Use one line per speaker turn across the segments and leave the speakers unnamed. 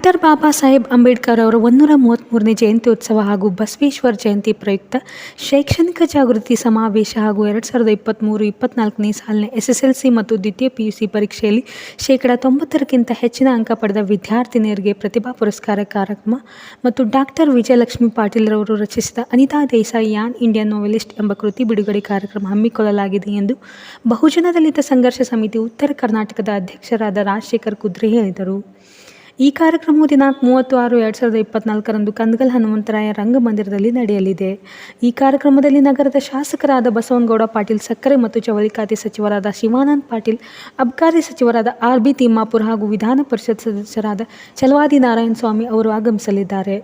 Doctor Baba Saheb Ambedkar ಅವರ 133ನೇ ಜಯಂತ್ಯೋತ್ಸವ ಹಾಗೂ ಬಸವೇಶ್ವರ ಜಯಂತಿ ಪ್ರಯುಕ್ತ ಶೈಕ್ಷಣಿಕ ಜಾಗೃತಿ ಸಮಾವೇಶ ಹಾಗೂ 2023-24ನೇ ಸಾಲಿನ SSLC ಮತ್ತು ದ್ವಿತೀಯ PUC ಪರೀಕ್ಷೆಯಲ್ಲಿ 90%ಕ್ಕಿಂತ ಹೆಚ್ಚಿನ ಅಂಕ ಪಡೆದ ವಿದ್ಯಾರ್ಥಿನಿಯರಿಗೆ ಪ್ರತಿಭಾ ಪುರಸ್ಕಾರ ಕಾರ್ಯಕ್ರಮ ಮತ್ತು ಡಾಕ್ಟರ್ ವಿಜಯಲಕ್ಷ್ಮಿ ಪಾಟೀಲ್ರವರು ರಚಿಸಿದ ಅನಿತಾ ದೇಸಾಯಿ ಯಾನ್ ಇಂಡಿಯನ್ ನೋವೆಲಿಸ್ಟ್ ಎಂಬ ಕೃತಿ ಬಿಡುಗಡೆ ಕಾರ್ಯಕ್ರಮ ಹಮ್ಮಿಕೊಳ್ಳಲಾಗಿದೆ ಎಂದು ಬಹುಜನ ದಲಿತ ಸಂಘರ್ಷ ಸಮಿತಿ ಉತ್ತರ ಕರ್ನಾಟಕದ ಅಧ್ಯಕ್ಷರಾದ ರಾಜಶೇಖರ್ ಕುದ್ರೆ ಹೇಳಿದರು. ಈ ಕಾರ್ಯಕ್ರಮವು ದಿನಾಂಕ 30/6/2024ರಂದು ಕಂದಗಲ್ ಹನುಮಂತರಾಯ ರಂಗಮಂದಿರದಲ್ಲಿ ನಡೆಯಲಿದೆ. ಈ ಕಾರ್ಯಕ್ರಮದಲ್ಲಿ ನಗರದ ಶಾಸಕರಾದ ಬಸವನಗೌಡ ಪಾಟೀಲ್, ಸಕ್ಕರೆ ಮತ್ತು ಜವಳಿ ಖಾತೆ ಸಚಿವರಾದ ಶಿವಾನಂದ ಪಾಟೀಲ್, ಅಬಕಾರಿ ಸಚಿವರಾದ RB ತಿಮ್ಮಾಪುರ್ ಹಾಗೂ ವಿಧಾನ ಪರಿಷತ್ ಸದಸ್ಯರಾದ ಛಲವಾದಿ ನಾರಾಯಣಸ್ವಾಮಿ ಅವರು ಆಗಮಿಸಲಿದ್ದಾರೆ.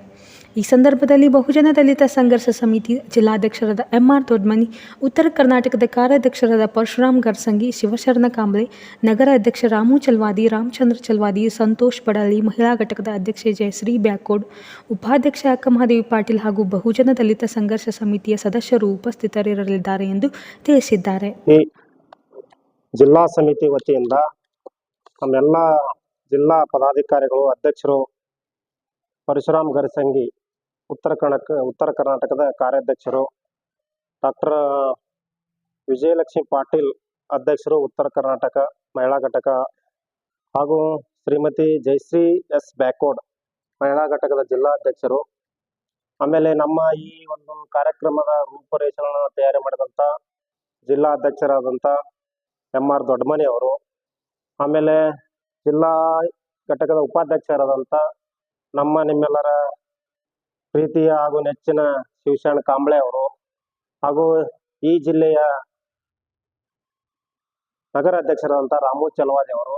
ಈ ಸಂದರ್ಭದಲ್ಲಿ ಬಹುಜನ ದಲಿತ ಸಂಘರ್ಷ ಸಮಿತಿ ಜಿಲ್ಲಾಧ್ಯಕ್ಷರಾದ MR ದೊಡ್ಮನಿ, ಉತ್ತರ ಕರ್ನಾಟಕದ ಕಾರ್ಯಾಧ್ಯಕ್ಷರಾದ ಪರಶುರಾಮ್ ಗರ್ಸಂಗಿ, ಶಿವಶರಣ ಕಾಂಬ್ಳೆ, ನಗರ ಅಧ್ಯಕ್ಷ ರಾಮು ಚಲವಾದಿ, ರಾಮಚಂದ್ರ ಚಲವಾದಿ, ಸಂತೋಷ್ ಬಡಾಳಿ, ಮಹಿಳಾ ಘಟಕದ ಅಧ್ಯಕ್ಷೆ ಜಯಶ್ರೀ ಬ್ಯಾಕೋಡ್, ಉಪಾಧ್ಯಕ್ಷ ಅಕ್ಕಮಹಾದೇವಿ ಪಾಟೀಲ್ ಹಾಗೂ ಬಹುಜನ ದಲಿತ ಸಂಘರ್ಷ ಸಮಿತಿಯ ಸದಸ್ಯರು ಉಪಸ್ಥಿತರಿರಲಿದ್ದಾರೆ ಎಂದು ತಿಳಿಸಿದ್ದಾರೆ.
ಜಿಲ್ಲಾ ಸಮಿತಿ ವತಿಯಿಂದ ನಮ್ಮೆಲ್ಲ ಜಿಲ್ಲಾ ಪದಾಧಿಕಾರಿಗಳು, ಅಧ್ಯಕ್ಷರು, ಪರಶುರಾಮ್ ಗರ್ಸಂಗಿ ಉತ್ತರ ಕರ್ನಾಟಕದ ಕಾರ್ಯಾಧ್ಯಕ್ಷರು, ಡಾಕ್ಟರ್ ವಿಜಯಲಕ್ಷ್ಮಿ ಪಾಟೀಲ್ ಅಧ್ಯಕ್ಷರು ಉತ್ತರ ಕರ್ನಾಟಕ ಮಹಿಳಾ ಘಟಕ, ಹಾಗೂ ಶ್ರೀಮತಿ ಜಯಶ್ರೀ S ಬ್ಯಾಕೋಡ್ ಮಹಿಳಾ ಘಟಕದ ಜಿಲ್ಲಾಧ್ಯಕ್ಷರು, ಆಮೇಲೆ ನಮ್ಮ ಈ ಒಂದು ಕಾರ್ಯಕ್ರಮದ ರೂಪರೇಷೆಗಳನ್ನು ತಯಾರಿ ಮಾಡಿದಂಥ ಜಿಲ್ಲಾ ಅಧ್ಯಕ್ಷರಾದಂಥ MR ದೊಡ್ಮನಿ ಅವರು, ಆಮೇಲೆ ಜಿಲ್ಲಾ ಘಟಕದ ಉಪಾಧ್ಯಕ್ಷರಾದಂಥ ನಿಮ್ಮೆಲ್ಲರ ಪ್ರೀತಿಯ ಹಾಗೂ ನೆಚ್ಚಿನ ಶಿವಶರಣ ಕಾಂಬ್ಳೆ ಅವರು, ಹಾಗೂ ಈ ಜಿಲ್ಲೆಯ ನಗರ ಅಧ್ಯಕ್ಷರಾದಂಥ ರಾಮು ಚಲವಾದಿ ಅವರು,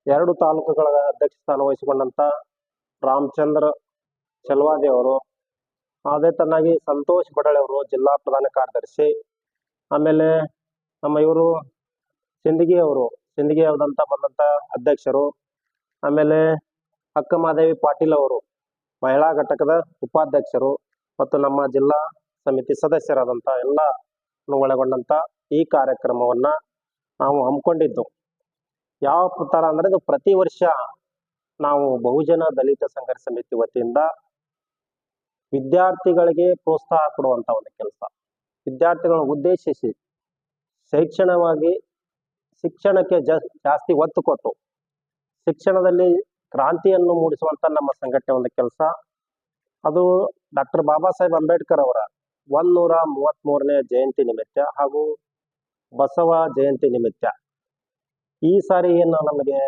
2 ತಾಲೂಕುಗಳ ಅಧ್ಯಕ್ಷ ಸ್ಥಾನ ವಹಿಸಿಕೊಂಡಂಥ ರಾಮಚಂದ್ರ ಚಲವಾದಿ ಅವರು, ಅದೇ ತನ್ನಾಗಿ ಸಂತೋಷ್ ಬಡಾಳಿ ಅವರು ಜಿಲ್ಲಾ ಪ್ರಧಾನ ಕಾರ್ಯದರ್ಶಿ, ಆಮೇಲೆ ನಮ್ಮ ಇವರು ಸಿಂದಗಿ ಅವದಂತ ಬಂದಂಥ ಅಧ್ಯಕ್ಷರು, ಆಮೇಲೆ ಅಕ್ಕಮಹಾದೇವಿ ಪಾಟೀಲ್ ಅವರು ಮಹಿಳಾ ಘಟಕದ ಉಪಾಧ್ಯಕ್ಷರು ಮತ್ತು ನಮ್ಮ ಜಿಲ್ಲಾ ಸಮಿತಿ ಸದಸ್ಯರಾದಂಥ ಎಲ್ಲ ಒಳಗೊಂಡಂಥ ಈ ಕಾರ್ಯಕ್ರಮವನ್ನ ನಾವು ಹಮ್ಮಿಕೊಂಡಿದ್ದು. ಯಾವ ತರ ಅಂದ್ರೆ ಇದು ಪ್ರತಿ ವರ್ಷ ನಾವು ಬಹುಜನ ದಲಿತ ಸಂಘರ್ಷ ಸಮಿತಿ ವತಿಯಿಂದ ವಿದ್ಯಾರ್ಥಿಗಳಿಗೆ ಪ್ರೋತ್ಸಾಹ ಕೊಡುವಂತ ಒಂದು ಕೆಲಸ, ವಿದ್ಯಾರ್ಥಿಗಳನ್ನು ಉದ್ದೇಶಿಸಿ ಶಿಕ್ಷಣಕ್ಕೆ ಜಾಸ್ತಿ ಒತ್ತು ಕೊಟ್ಟು ಶಿಕ್ಷಣದಲ್ಲಿ ಕ್ರಾಂತಿಯನ್ನು ಮೂಡಿಸುವಂತ ನಮ್ಮ ಸಂಘಟನೆ ಒಂದು ಕೆಲಸ. ಅದು ಡಾಕ್ಟರ್ ಬಾಬಾ ಸಾಹೇಬ್ ಅಂಬೇಡ್ಕರ್ ಅವರ 133ನೇ ಜಯಂತಿ ನಿಮಿತ್ತ ಹಾಗೂ ಬಸವ ಜಯಂತಿ ನಿಮಿತ್ತ ಈ ಸಾರಿ ಏನು ನಮಗೆ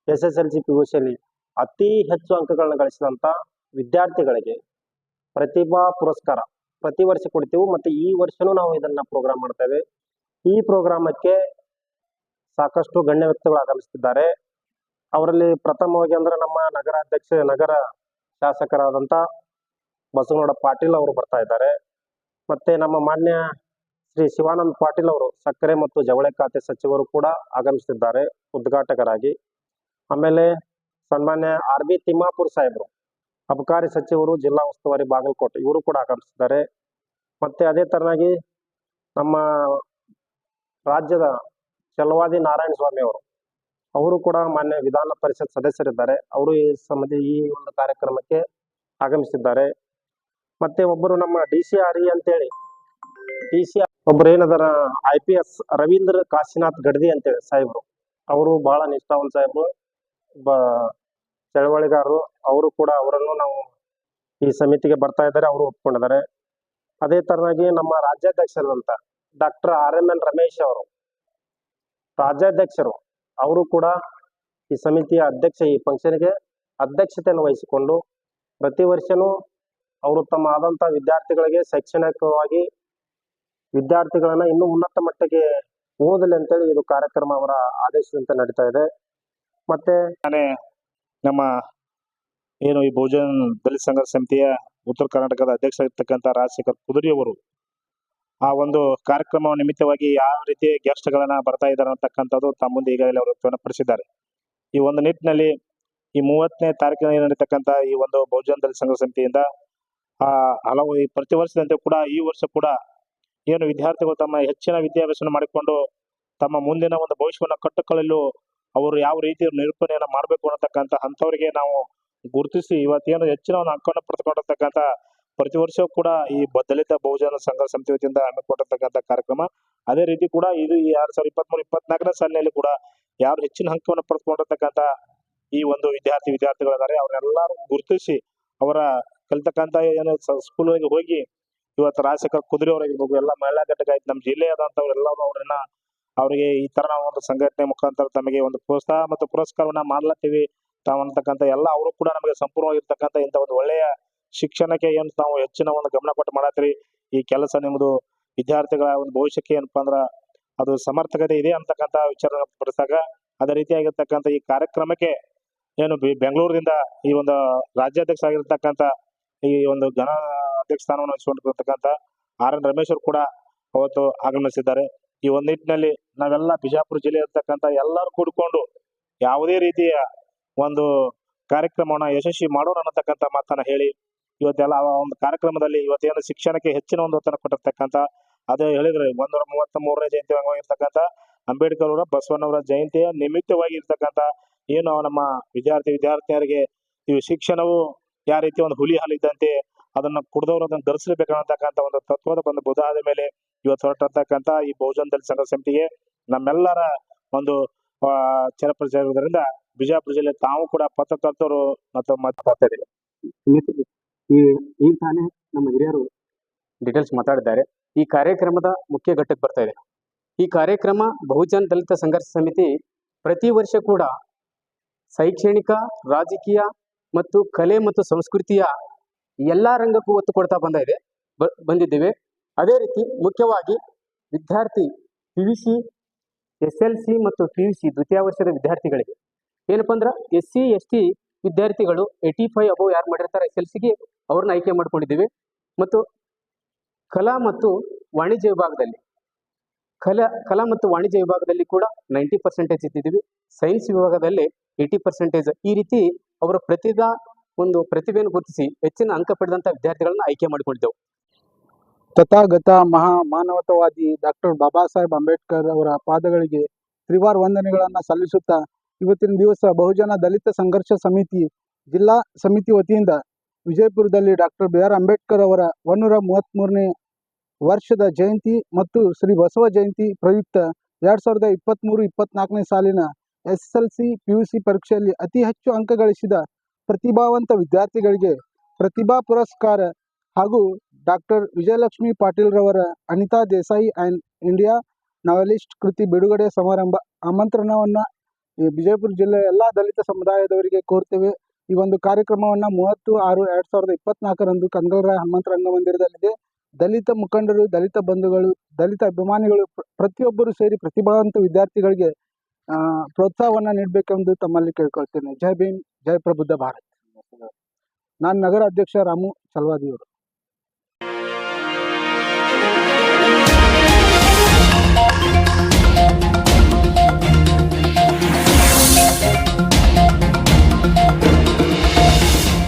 SSLC PUCಯಲ್ಲಿ ಅತಿ ಹೆಚ್ಚು ಅಂಕಗಳನ್ನ ಗಳಿಸಿದಂತ ವಿದ್ಯಾರ್ಥಿಗಳಿಗೆ ಪ್ರತಿಭಾ ಪುರಸ್ಕಾರ ಪ್ರತಿ ವರ್ಷ ಕೊಡ್ತೀವಿ. ಮತ್ತೆ ಈ ವರ್ಷನೂ ನಾವು ಇದನ್ನ ಪ್ರೋಗ್ರಾಮ್ ಮಾಡ್ತೇವೆ. ಈ ಪ್ರೋಗ್ರಾಮಕ್ಕೆ ಸಾಕಷ್ಟು ಗಣ್ಯ ವ್ಯಕ್ತಿಗಳು ಆಗಮಿಸುತ್ತಿದ್ದಾರೆ. ಅವರಲ್ಲಿ ಪ್ರಥಮವಾಗಿ ಅಂದ್ರೆ ನಮ್ಮ ನಗರ ಶಾಸಕರಾದಂಥ ಬಸವನಗೌಡ ಪಾಟೀಲ್ ಅವರು ಬರ್ತಾ ಇದ್ದಾರೆ. ಮತ್ತೆ ನಮ್ಮ ಮಾನ್ಯ ಶ್ರೀ ಶಿವಾನಂದ ಪಾಟೀಲ್ ಅವರು ಸಕ್ಕರೆ ಮತ್ತು ಜವಳಿ ಖಾತೆ ಸಚಿವರು ಕೂಡ ಆಗಮಿಸುತ್ತಿದ್ದಾರೆ ಉದ್ಘಾಟಕರಾಗಿ. ಆಮೇಲೆ ಸನ್ಮಾನ್ಯ RB ತಿಮ್ಮಾಪುರ್ ಸಾಹೇಬರು ಅಬಕಾರಿ ಸಚಿವರು, ಜಿಲ್ಲಾ ಉಸ್ತುವಾರಿ ಬಾಗಲಕೋಟೆ, ಇವರು ಕೂಡ ಆಗಮಿಸಿದ್ದಾರೆ. ಮತ್ತೆ ಅದೇ ತರನಾಗಿ ನಮ್ಮ ರಾಜ್ಯದ ಛಲವಾದಿ ನಾರಾಯಣಸ್ವಾಮಿ ಅವರು ಕೂಡ ಮಾನ್ಯ ವಿಧಾನ ಪರಿಷತ್ ಸದಸ್ಯರಿದ್ದಾರೆ. ಅವರು ಈ ಒಂದು ಕಾರ್ಯಕ್ರಮಕ್ಕೆ ಆಗಮಿಸಿದ್ದಾರೆ. ಮತ್ತೆ ಒಬ್ಬರು ನಮ್ಮ DCRE ಅಂತೇಳಿ ಒಬ್ಬರು ಏನದಾರ IPS ರವೀಂದ್ರ ಕಾಶಿನಾಥ್ ಗಡ್ದಿ ಅಂತೇಳಿ ಸಾಹೇಬ್ರು, ಅವರು ಬಹಳ ನಿಷ್ಠಾವಂತ ಸಾಹೇಬ್ರು, ಚಳವಳಿಗಾರರು. ಅವರು ಕೂಡ ಅವರನ್ನು ನಾವು ಈ ಸಮಿತಿಗೆ ಬರ್ತಾ ಇದ್ದಾರೆ, ಅವರು ಒಪ್ಕೊಂಡಿದ್ದಾರೆ. ಅದೇ ತರನಾಗಿ ನಮ್ಮ ರಾಜ್ಯಾಧ್ಯಕ್ಷರಾದಂತ ಡಾಕ್ಟರ್ RMN ರಮೇಶ್ ಅವರು ರಾಜ್ಯಾಧ್ಯಕ್ಷರು, ಅವರು ಕೂಡ ಈ ಸಮಿತಿಯ ಈ ಫಂಕ್ಷನ್ಗೆ ಅಧ್ಯಕ್ಷತೆಯನ್ನು ವಹಿಸಿಕೊಂಡು ಪ್ರತಿ ವರ್ಷನೂ ಅವರು ತಮ್ಮ ಆದಂತ ವಿದ್ಯಾರ್ಥಿಗಳಿಗೆ ಶೈಕ್ಷಣಿಕವಾಗಿ ವಿದ್ಯಾರ್ಥಿಗಳನ್ನ ಇನ್ನೂ ಉನ್ನತ ಮಟ್ಟಕ್ಕೆ ಓದಲಿ ಅಂತೇಳಿ ಇದು ಕಾರ್ಯಕ್ರಮ ಅವರ ಆದೇಶದಂತೆ ನಡೀತಾ ಇದೆ. ಮತ್ತೆ
ನಮ್ಮ ಏನು ಈ ಬಹುಜನ ದಲಿತ ಸಂಘರ್ಷ ಸಮಿತಿಯ ಉತ್ತರ ಕರ್ನಾಟಕದ ಅಧ್ಯಕ್ಷರಾಗಿರ್ತಕ್ಕಂಥ ರಾಜಶೇಖರ್ ಕುದುರೆಯವರು ಆ ಒಂದು ಕಾರ್ಯಕ್ರಮ ನಿಮಿತ್ತವಾಗಿ ಯಾವ ರೀತಿ ಗೆಸ್ಟ್ಗಳನ್ನ ಬರ್ತಾ ಇದ್ದಾರೆ ಅಂತಕ್ಕಂಥದ್ದು ತಮ್ಮ ಮುಂದೆ ಈಗಾಗಲೇ ಅವರು ವ್ಯಕ್ತಪಡಿಸಿದ್ದಾರೆ. ಈ ಒಂದು ನಿಟ್ಟಿನಲ್ಲಿ ಈ 30ನೇ ತಾರೀಕಿನಲ್ಲಿ ನಡೀತಕ್ಕಂಥ ಈ ಒಂದು ಬಹುಜನ ದಲಿತ ಸಂಘರ್ಷ ಸಮಿತಿಯಿಂದ ಹಲವು ಪ್ರತಿ ವರ್ಷದಂತೆ ಕೂಡ ಈ ವರ್ಷ ಕೂಡ ಏನು ವಿದ್ಯಾರ್ಥಿಗಳು ತಮ್ಮ ಹೆಚ್ಚಿನ ವಿದ್ಯಾಭ್ಯಾಸ ಮಾಡಿಕೊಂಡು ತಮ್ಮ ಮುಂದಿನ ಒಂದು ಭವಿಷ್ಯವನ್ನು ಕಟ್ಟಿಕೊಳ್ಳಲು ಅವರು ಯಾವ ರೀತಿ ನಿರೂಪಣೆಯನ್ನ ಮಾಡಬೇಕು ಅನ್ನತಕ್ಕಂಥ ಅಂಥವರಿಗೆ ನಾವು ಗುರುತಿಸಿ ಇವತ್ತೇನು ಹೆಚ್ಚಿನ ಒಂದು ಅಂಕವನ್ನು ಪಡೆದುಕೊಂಡಿರ್ತಕ್ಕಂಥ ಪ್ರತಿ ವರ್ಷವೂ ಕೂಡ ಈ ದಲಿತ ಬಹುಜನ ಸಂಘ ಸಮಿತಿ ವತಿಯಿಂದ ಹಮ್ಮಿಕೊಂಡಿರ್ತಕ್ಕಂಥ ಕಾರ್ಯಕ್ರಮ. ಅದೇ ರೀತಿ ಕೂಡ ಇದು ಈ 2023-24ನೇ ಸಾಲಿನಲ್ಲಿ ಕೂಡ ಯಾರು ಹೆಚ್ಚಿನ ಅಂಕವನ್ನು ಪಡೆದುಕೊಂಡಿರ್ತಕ್ಕಂಥ ಈ ಒಂದು ವಿದ್ಯಾರ್ಥಿಗಳಿದ್ದಾರೆ ಅವ್ರನ್ನೆಲ್ಲರೂ ಗುರುತಿಸಿ ಅವರ ಕಲಿತಕ್ಕಂಥ ಏನು ಸ್ಕೂಲ್ಗಳಿಗೆ ಹೋಗಿ ಇವತ್ತು ರಾಜಶೇಖರ್ ಕುದುರೆ ಅವರಾಗಿರ್ಬೋದು, ಎಲ್ಲ ಮಹಿಳಾ ಘಟಕ ಆಯ್ತು, ನಮ್ಮ ಜಿಲ್ಲೆಯಾದಂಥವ್ರೆಲ್ಲರೂ ಅವರಿಗೆ ಈ ತರ ನಾವು ಒಂದು ಸಂಘಟನೆ ಮುಖಾಂತರ ತಮಗೆ ಒಂದು ಪ್ರೋತ್ಸಾಹ ಮತ್ತು ಪುರಸ್ಕಾರವನ್ನ ಮಾಡ್ಲತ್ತೀವಿ ತಾವಂತಕ್ಕಂಥ ಎಲ್ಲ ಅವರು ಕೂಡ ನಮಗೆ ಸಂಪೂರ್ಣವಾಗಿರ್ತಕ್ಕಂಥ ಇಂಥ ಒಂದು ಒಳ್ಳೆಯ ಶಿಕ್ಷಣಕ್ಕೆ ಏನು ತಾವು ಹೆಚ್ಚಿನ ಒಂದು ಗಮನ ಕೊಟ್ಟು ಮಾಡತ್ತೀರಿ. ಈ ಕೆಲಸ ನಿಮ್ಮದು ವಿದ್ಯಾರ್ಥಿಗಳ ಒಂದು ಭವಿಷ್ಯಕ್ಕೆ ಏನಪ್ಪಾ ಅಂದ್ರ ಅದು ಸಮರ್ಥಕತೆ ಇದೆ ಅಂತಕ್ಕಂಥ ವಿಚಾರ ಪಡಿಸಿದಾಗ ಅದೇ ರೀತಿಯಾಗಿರ್ತಕ್ಕಂಥ ಈ ಕಾರ್ಯಕ್ರಮಕ್ಕೆ ಏನು ಬೆಂಗಳೂರಿನಿಂದ ಈ ಒಂದು ರಾಜ್ಯಾಧ್ಯಕ್ಷ ಆಗಿರ್ತಕ್ಕಂಥ ಈ ಒಂದು ಘನ ಅಧ್ಯಕ್ಷ ಸ್ಥಾನವನ್ನು ವಹಿಸಿಕೊಂಡಿರ್ತಕ್ಕಂಥ RN ರಮೇಶ್ ಅವರು ಕೂಡ ಅವತ್ತು ಆಗಮಿಸಿದ್ದಾರೆ. ಈ ಒಂದು ನಿಟ್ಟಿನಲ್ಲಿ ನಾವೆಲ್ಲ ಬಿಜಾಪುರ ಜಿಲ್ಲೆ ಇರ್ತಕ್ಕಂಥ ಎಲ್ಲರೂ ಕೂಡಿಕೊಂಡು ಯಾವುದೇ ರೀತಿಯ ಒಂದು ಕಾರ್ಯಕ್ರಮವನ್ನ ಯಶಸ್ವಿ ಮಾಡೋಣ ಅನ್ನತಕ್ಕಂಥ ಮಾತನ್ನ ಹೇಳಿ ಇವತ್ತೆಲ್ಲ ಆ ಒಂದು ಕಾರ್ಯಕ್ರಮದಲ್ಲಿ ಇವತ್ತೇನು ಶಿಕ್ಷಣಕ್ಕೆ ಹೆಚ್ಚಿನ ಒಂದು ಒತ್ತನ್ನು ಕೊಟ್ಟಿರ್ತಕ್ಕಂಥ ಅದೇ ಹೇಳಿದ್ರೆ 133ನೇ ಜಯಂತಿ ಅಂಗವಾಗಿರ್ತಕ್ಕಂಥ ಅಂಬೇಡ್ಕರ್ ಅವರ ಬಸವಣ್ಣವರ ಜಯಂತಿಯ ನಿಮಿತ್ತವಾಗಿ ಇರ್ತಕ್ಕಂಥ ಏನು ನಮ್ಮ ವಿದ್ಯಾರ್ಥಿನಿಯರಿಗೆ ಈ ಶಿಕ್ಷಣವು ಯಾವ ರೀತಿ ಒಂದು ಹುಲಿ ಹಾಲಿದ್ದಂತೆ ಅದನ್ನ ಕುಡಿದವರು ಅದನ್ನು ಧರಿಸಲೇಬೇಕನ್ನತಕ್ಕಂಥ ಒಂದು ತತ್ವದ ಒಂದು ಬುಧಾದ ಮೇಲೆ ಇವತ್ತು ಹೊರಟಿರ್ತಕ್ಕಂಥ ಈ ಬಹುಜನ ದಲಿತ ಸಂಘ ಸಮಿತಿಗೆ ನಮ್ಮೆಲ್ಲರ ಒಂದು ಚಿರಪರಿಚಯ ಇರುವುದರಿಂದ ಬಿಜಾಪುರ ಜಿಲ್ಲೆ ತಾವು ಕೂಡ ಪತ್ರಕರ್ತರು ಮತ್ತು ಮಾತಾಡ್ತಾರೆ.
ಈಗ ತಾನೇ ನಮ್ಮ ಹಿರಿಯರು ಡೀಟೇಲ್ಸ್ ಮಾತಾಡಿದ್ದಾರೆ. ಈ ಕಾರ್ಯಕ್ರಮದ ಮುಖ್ಯ ಘಟ್ಟಕ್ಕೆ ಬರ್ತಾ ಇದೆ. ಈ ಕಾರ್ಯಕ್ರಮ ಬಹುಜನ ದಲಿತ ಸಂಘರ್ಷ ಸಮಿತಿ ಪ್ರತಿ ವರ್ಷ ಕೂಡ ಶೈಕ್ಷಣಿಕ, ರಾಜಕೀಯ ಮತ್ತು ಕಲೆ ಮತ್ತು ಸಂಸ್ಕೃತಿಯ ಎಲ್ಲ ರಂಗಕ್ಕೂ ಒತ್ತು ಕೊಡ್ತಾ ಬಂದಿದ್ದೇವೆ. ಅದೇ ರೀತಿ ಮುಖ್ಯವಾಗಿ ವಿದ್ಯಾರ್ಥಿ PUC, SLC ಮತ್ತು PUC ದ್ವಿತೀಯ ವರ್ಷದ ವಿದ್ಯಾರ್ಥಿಗಳಿಗೆ ಏನಪ್ಪಾ ಅಂದ್ರೆ SC ST ವಿದ್ಯಾರ್ಥಿಗಳು 85 ಅಬೌವ್ ಯಾರು ಮಾಡಿರ್ತಾರೆ SLCಗೆ ಅವ್ರನ್ನ ಆಯ್ಕೆ ಮಾಡ್ಕೊಂಡಿದ್ದೀವಿ. ಮತ್ತು ಕಲಾ ಮತ್ತು ವಾಣಿಜ್ಯ ವಿಭಾಗದಲ್ಲಿ ಕೂಡ 90% ಇಟ್ಟಿದ್ದೀವಿ. ಸೈನ್ಸ್ ವಿಭಾಗದಲ್ಲಿ 80%. ಈ ರೀತಿ ಅವರ ಪ್ರತಿಭೆಯನ್ನು ಗುರುತಿಸಿ ಹೆಚ್ಚಿನ ಅಂಕ ಪಡೆದಂತ ವಿದ್ಯಾರ್ಥಿಗಳನ್ನ ಆಯ್ಕೆ ಮಾಡಿಕೊಂಡಿದ್ದೆವು.
ತಥಾಗತ ಮಾನವತಾವಾದಿ ಡಾಕ್ಟರ್ ಬಾಬಾ ಸಾಹೇಬ್ ಅಂಬೇಡ್ಕರ್ ಅವರ ಪಾದಗಳಿಗೆ ತ್ರಿವಾರ ವಂದನೆಗಳನ್ನು ಸಲ್ಲಿಸುತ್ತಾ ಇವತ್ತಿನ ದಿವಸ ಬಹುಜನ ದಲಿತ ಸಂಘರ್ಷ ಸಮಿತಿ ಜಿಲ್ಲಾ ಸಮಿತಿ ವತಿಯಿಂದ ವಿಜಯಪುರದಲ್ಲಿ ಡಾಕ್ಟರ್ BR ಅಂಬೇಡ್ಕರ್ ಅವರ 133ನೇ ವರ್ಷದ ಜಯಂತಿ ಮತ್ತು ಶ್ರೀ ಬಸವ ಜಯಂತಿ ಪ್ರಯುಕ್ತ 2023-24ನೇ ಸಾಲಿನ SSLC PUC ಪರೀಕ್ಷೆಯಲ್ಲಿ ಅತಿ ಹೆಚ್ಚು ಅಂಕ ಗಳಿಸಿದ ಪ್ರತಿಭಾವಂತ ವಿದ್ಯಾರ್ಥಿಗಳಿಗೆ ಪ್ರತಿಭಾ ಪುರಸ್ಕಾರ ಹಾಗೂ ಡಾಕ್ಟರ್ ವಿಜಯಲಕ್ಷ್ಮಿ ಪಾಟೀಲ್ ರವರ Anita Desai and India novelist ಕೃತಿ ಬಿಡುಗಡೆ ಸಮಾರಂಭ ಆಮಂತ್ರಣವನ್ನು ವಿಜಯಪುರ ಜಿಲ್ಲೆಯ ಎಲ್ಲ ದಲಿತ ಸಮುದಾಯದವರಿಗೆ ಕೋರ್ತೇವೆ. ಈ ಒಂದು ಕಾರ್ಯಕ್ರಮವನ್ನು 30/6/2024ರಂದು ಕನಗಲರಾಯ ಹನುಮಂತ ರಂಗಮಂದಿರದಲ್ಲಿದೆ. ದಲಿತ ಮುಖಂಡರು, ದಲಿತ ಬಂಧುಗಳು, ದಲಿತ ಅಭಿಮಾನಿಗಳು ಪ್ರತಿಯೊಬ್ಬರು ಸೇರಿ ಪ್ರತಿಭಾವಂತ ವಿದ್ಯಾರ್ಥಿಗಳಿಗೆ ಪ್ರೋತ್ಸಾಹವನ್ನು ನೀಡಬೇಕೆಂದು ತಮ್ಮಲ್ಲಿ ಕೇಳ್ಕೊಳ್ತೇನೆ. ಜೈ ಭೀಮ್, ಜೈ ಪ್ರಬುದ್ಧ ಭಾರತ್. ನಾನು ನಗರ ಅಧ್ಯಕ್ಷ ರಾಮು ಚಲವಾದಿಯವರು.